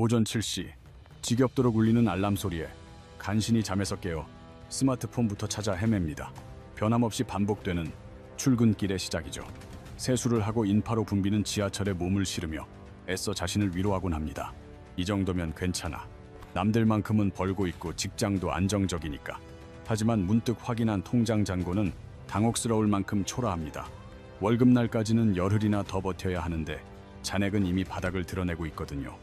오전 7시 지겹도록 울리는 알람 소리에 간신히 잠에서 깨어 스마트폰부터 찾아 헤맵니다. 변함없이 반복되는 출근길의 시작이죠. 세수를 하고 인파로 붐비는 지하철에 몸을 실으며 애써 자신을 위로하곤 합니다. 이 정도면 괜찮아. 남들만큼은 벌고 있고 직장도 안정적이니까. 하지만 문득 확인한 통장 잔고는 당혹스러울 만큼 초라합니다. 월급날까지는 열흘이나 더 버텨야 하는데 잔액은 이미 바닥을 드러내고 있거든요.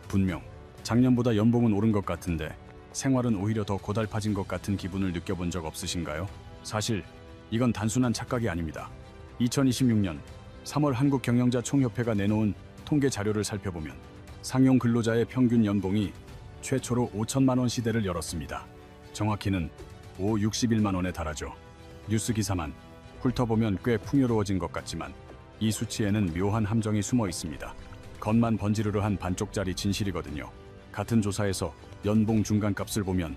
분명 작년보다 연봉은 오른 것 같은데 생활은 오히려 더 고달파진 것 같은 기분을 느껴본 적 없으신가요? 사실 이건 단순한 착각이 아닙니다. 2026년 3월 한국경영자총협회가 내놓은 통계 자료를 살펴보면 상용 근로자의 평균 연봉이 최초로 5천만 원 시대를 열었습니다. 정확히는 61만 원에 달하죠. 뉴스 기사만 훑어보면 꽤 풍요로워진 것 같지만 이 수치에는 묘한 함정이 숨어 있습니다. 겉만 번지르르한 반쪽짜리 진실이거든요. 같은 조사에서 연봉 중간값을 보면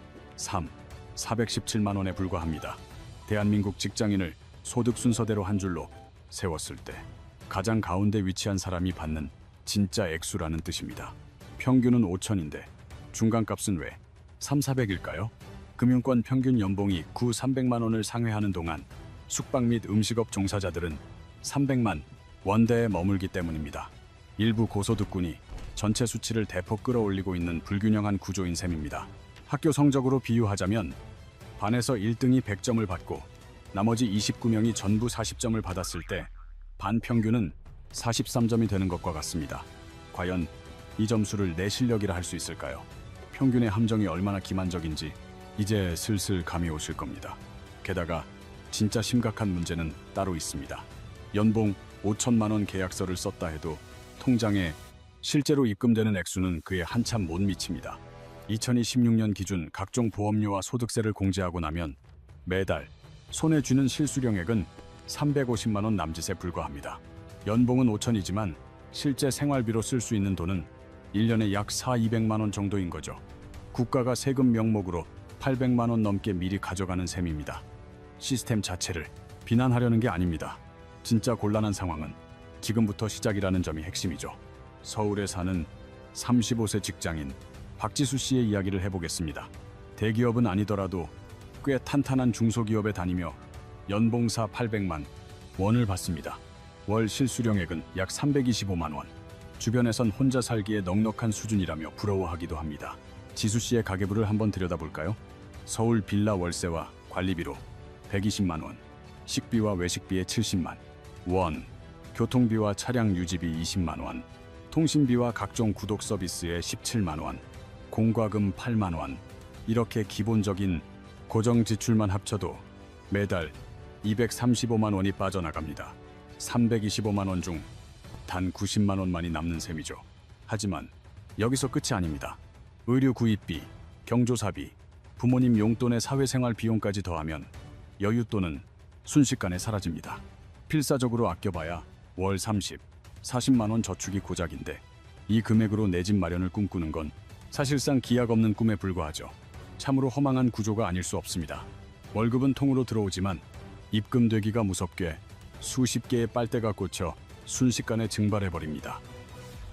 417만 원에 불과합니다. 대한민국 직장인을 소득 순서대로 한 줄로 세웠을 때 가장 가운데 위치한 사람이 받는 진짜 액수라는 뜻입니다. 평균은 5천인데 중간값은 왜 400일까요? 금융권 평균 연봉이 300만 원을 상회하는 동안 숙박 및 음식업 종사자들은 300만 원대에 머물기 때문입니다. 일부 고소득군이 전체 수치를 대폭 끌어올리고 있는 불균형한 구조인 셈입니다. 학교 성적으로 비유하자면 반에서 1등이 100점을 받고 나머지 29명이 전부 40점을 받았을 때 반 평균은 43점이 되는 것과 같습니다. 과연 이 점수를 내 실력이라 할 수 있을까요? 평균의 함정이 얼마나 기만적인지 이제 슬슬 감이 오실 겁니다. 게다가 진짜 심각한 문제는 따로 있습니다. 연봉 5천만 원 계약서를 썼다 해도 통장에 실제로 입금되는 액수는 그에 한참 못 미칩니다. 2026년 기준 각종 보험료와 소득세를 공제하고 나면 매달 손에 쥐는 실수령액은 350만 원 남짓에 불과합니다. 연봉은 5천이지만 실제 생활비로 쓸 수 있는 돈은 1년에 약 200만 원 정도인 거죠. 국가가 세금 명목으로 800만 원 넘게 미리 가져가는 셈입니다. 시스템 자체를 비난하려는 게 아닙니다. 진짜 곤란한 상황은 지금부터 시작이라는 점이 핵심이죠. 서울에 사는 35세 직장인 박지수 씨의 이야기를 해보겠습니다. 대기업은 아니더라도 꽤 탄탄한 중소기업에 다니며 연봉사 800만 원을 받습니다. 월 실수령액은 약 325만 원. 주변에선 혼자 살기에 넉넉한 수준이라며 부러워하기도 합니다. 지수 씨의 가계부를 한번 들여다볼까요? 서울 빌라 월세와 관리비로 120만 원, 식비와 외식비에 70만 원, 교통비와 차량 유지비 20만 원, 통신비와 각종 구독 서비스에 17만 원, 공과금 8만 원. 이렇게 기본적인 고정 지출만 합쳐도 매달 235만 원이 빠져나갑니다. 325만 원 중 단 90만 원만이 남는 셈이죠. 하지만 여기서 끝이 아닙니다. 의류 구입비, 경조사비, 부모님 용돈의 사회생활 비용까지 더하면 여윳돈은 순식간에 사라집니다. 필사적으로 아껴봐야 월 30, 40만 원 저축이 고작인데 이 금액으로 내 집 마련을 꿈꾸는 건 사실상 기약 없는 꿈에 불과하죠. 참으로 허망한 구조가 아닐 수 없습니다. 월급은 통으로 들어오지만 입금되기가 무섭게 수십 개의 빨대가 꽂혀 순식간에 증발해버립니다.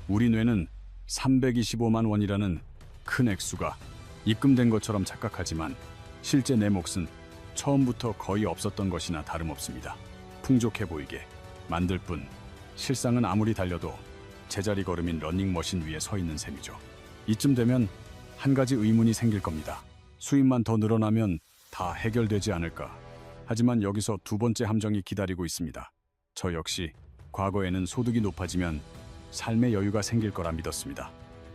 우리 뇌는 325만 원이라는 큰 액수가 입금된 것처럼 착각하지만 실제 내 몫은 처음부터 거의 없었던 것이나 다름없습니다. 풍족해 보이게 만들 뿐 실상은 아무리 달려도 제자리 걸음인 러닝머신 위에 서 있는 셈이죠. 이쯤 되면 한 가지 의문이 생길 겁니다. 수입만 더 늘어나면 다 해결되지 않을까? 하지만 여기서 두 번째 함정이 기다리고 있습니다. 저 역시 과거에는 소득이 높아지면 삶의 여유가 생길 거라 믿었습니다.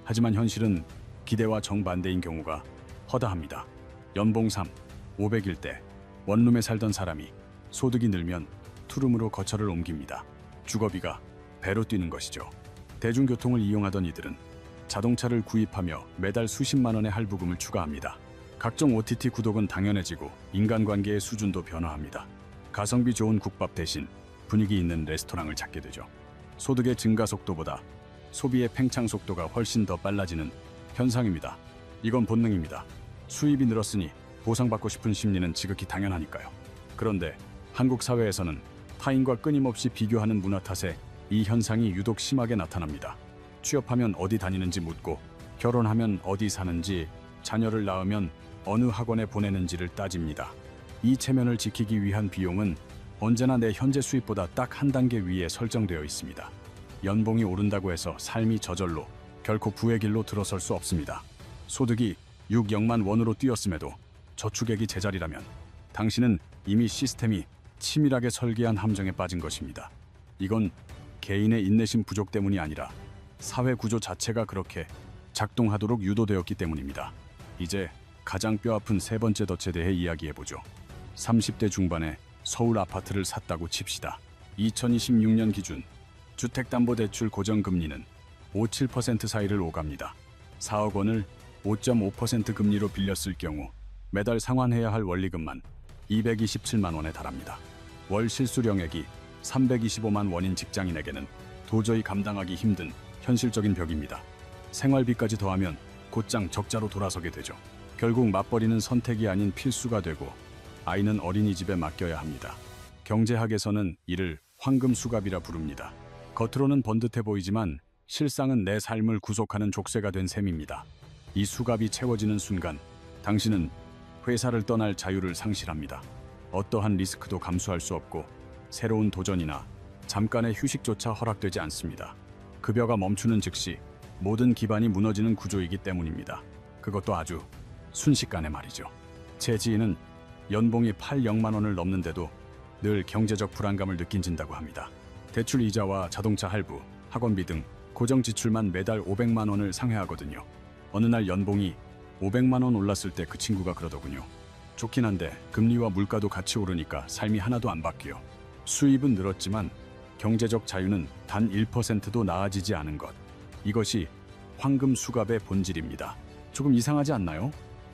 하지만 현실은 기대와 정반대인 경우가 허다합니다. 연봉 500일 때 원룸에 살던 사람이 소득이 늘면 투룸으로 거처를 옮깁니다. 주거비가 배로 뛰는 것이죠. 대중교통을 이용하던 이들은 자동차를 구입하며 매달 수십만 원의 할부금을 추가합니다. 각종 OTT 구독은 당연해지고 인간관계의 수준도 변화합니다. 가성비 좋은 국밥 대신 분위기 있는 레스토랑을 찾게 되죠. 소득의 증가 속도보다 소비의 팽창 속도가 훨씬 더 빨라지는 현상입니다. 이건 본능입니다. 수입이 늘었으니 보상받고 싶은 심리는 지극히 당연하니까요. 그런데 한국 사회에서는 타인과 끊임없이 비교하는 문화 탓에 이 현상이 유독 심하게 나타납니다. 취업하면 어디 다니는지 묻고 결혼하면 어디 사는지, 자녀를 낳으면 어느 학원에 보내는지를 따집니다. 이 체면을 지키기 위한 비용은 언제나 내 현재 수입보다 딱 한 단계 위에 설정되어 있습니다. 연봉이 오른다고 해서 삶이 저절로 결코 부의 길로 들어설 수 없습니다. 소득이 6억만 원으로 뛰었음에도 저축액이 제자리라면 당신은 이미 시스템이 치밀하게 설계한 함정에 빠진 것입니다. 이건 개인의 인내심 부족 때문이 아니라 사회 구조 자체가 그렇게 작동하도록 유도되었기 때문입니다. 이제 가장 뼈아픈 세 번째 덫에 대해 이야기해보죠. 30대 중반에 서울 아파트를 샀다고 칩시다. 2026년 기준 주택담보대출 고정금리는 5~7% 사이를 오갑니다. 4억 원을 5.5% 금리로 빌렸을 경우 매달 상환해야 할 원리금만 227만 원에 달합니다. 월 실수령액이 325만 원인 직장인에게는 도저히 감당하기 힘든 현실적인 벽입니다. 생활비까지 더하면 곧장 적자로 돌아서게 되죠. 결국 맞벌이는 선택이 아닌 필수가 되고 아이는 어린이집에 맡겨야 합니다. 경제학에서는 이를 황금수갑이라 부릅니다. 겉으로는 번듯해 보이지만 실상은 내 삶을 구속하는 족쇄가 된 셈입니다. 이 수갑이 채워지는 순간 당신은 회사를 떠날 자유를 상실합니다. 어떠한 리스크도 감수할 수 없고 새로운 도전이나 잠깐의 휴식조차 허락되지 않습니다. 급여가 멈추는 즉시 모든 기반이 무너지는 구조이기 때문입니다. 그것도 아주 순식간에 말이죠. 제 지인은 연봉이 8억만 원을 넘는데도 늘 경제적 불안감을 느낀다고 합니다. 대출 이자와 자동차 할부, 학원비 등 고정 지출만 매달 500만 원을 상회하거든요. 어느 날 연봉이 500만 원 올랐을 때 그 친구가 그러더군요. 좋긴 한데 금리와 물가도 같이 오르니까 삶이 하나도 안 바뀌어. 수입은 늘었지만 경제적 자유는 단 1%도 나아지지 않은 것. 이것이 황금 수갑의 본질입니다. 조금 이상하지 않나요?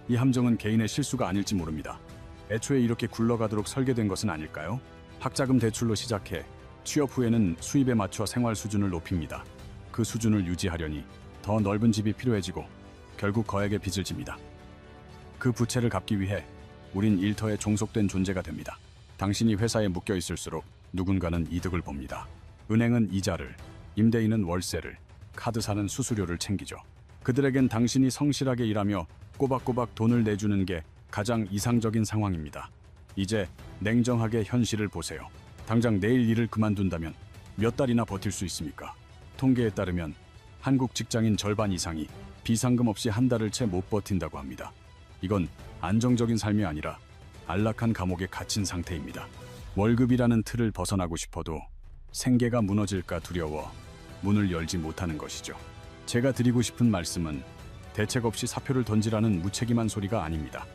이 함정은 개인의 실수가 아닐지 모릅니다. 애초에 이렇게 굴러가도록 설계된 것은 아닐까요? 학자금 대출로 시작해 취업 후에는 수입에 맞춰 생활 수준을 높입니다. 그 수준을 유지하려니 더 넓은 집이 필요해지고 결국 거액의 빚을 집니다. 그 부채를 갚기 위해 우린 일터에 종속된 존재가 됩니다. 당신이 회사에 묶여 있을수록 누군가는 이득을 봅니다. 은행은 이자를, 임대인은 월세를, 카드사는 수수료를 챙기죠. 그들에겐 당신이 성실하게 일하며 꼬박꼬박 돈을 내주는 게 가장 이상적인 상황입니다. 이제 냉정하게 현실을 보세요. 당장 내일 일을 그만둔다면 몇 달이나 버틸 수 있습니까? 통계에 따르면 한국 직장인 절반 이상이 비상금 없이 한 달을 채 못 버틴다고 합니다. 이건 안정적인 삶이 아니라 안락한 감옥에 갇힌 상태입니다. 월급이라는 틀을 벗어나고 싶어도 생계가 무너질까 두려워 문을 열지 못하는 것이죠. 제가 드리고 싶은 말씀은 대책 없이 사표를 던지라는 무책임한 소리가 아닙니다.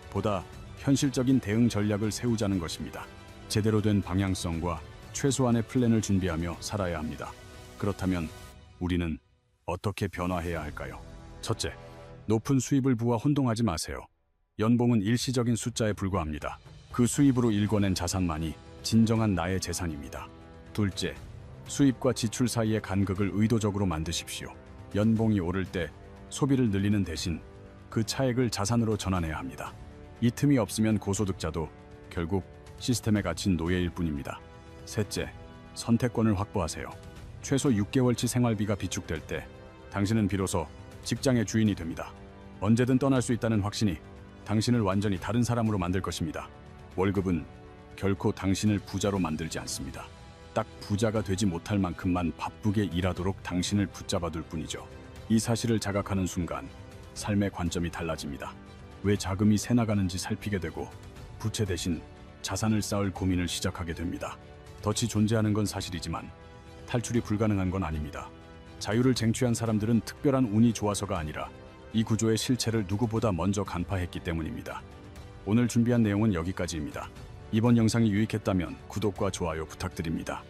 보다 현실적인 대응 전략을 세우자는 것입니다. 제대로 된 방향성과 최소한의 플랜을 준비하며 살아야 합니다. 그렇다면 우리는 어떻게 변화해야 할까요? 첫째, 높은 수입을 부어 혼동하지 마세요. 연봉은 일시적인 숫자에 불과합니다. 그 수입으로 일궈낸 자산만이 진정한 나의 재산입니다. 둘째, 수입과 지출 사이의 간극을 의도적으로 만드십시오. 연봉이 오를 때 소비를 늘리는 대신 그 차액을 자산으로 전환해야 합니다. 이 틈이 없으면 고소득자도 결국 시스템에 갇힌 노예일 뿐입니다. 셋째, 선택권을 확보하세요. 최소 6개월치 생활비가 비축될 때 당신은 비로소 직장의 주인이 됩니다. 언제든 떠날 수 있다는 확신이 당신을 완전히 다른 사람으로 만들 것입니다. 월급은 결코 당신을 부자로 만들지 않습니다. 딱 부자가 되지 못할 만큼만 바쁘게 일하도록 당신을 붙잡아둘 뿐이죠. 이 사실을 자각하는 순간 삶의 관점이 달라집니다. 왜 자금이 새나가는지 살피게 되고 부채 대신 자산을 쌓을 고민을 시작하게 됩니다. 덫이 존재하는 건 사실이지만 탈출이 불가능한 건 아닙니다. 자유를 쟁취한 사람들은 특별한 운이 좋아서가 아니라 이 구조의 실체를 누구보다 먼저 간파했기 때문입니다. 오늘 준비한 내용은 여기까지입니다. 이번 영상이 유익했다면 구독과 좋아요 부탁드립니다.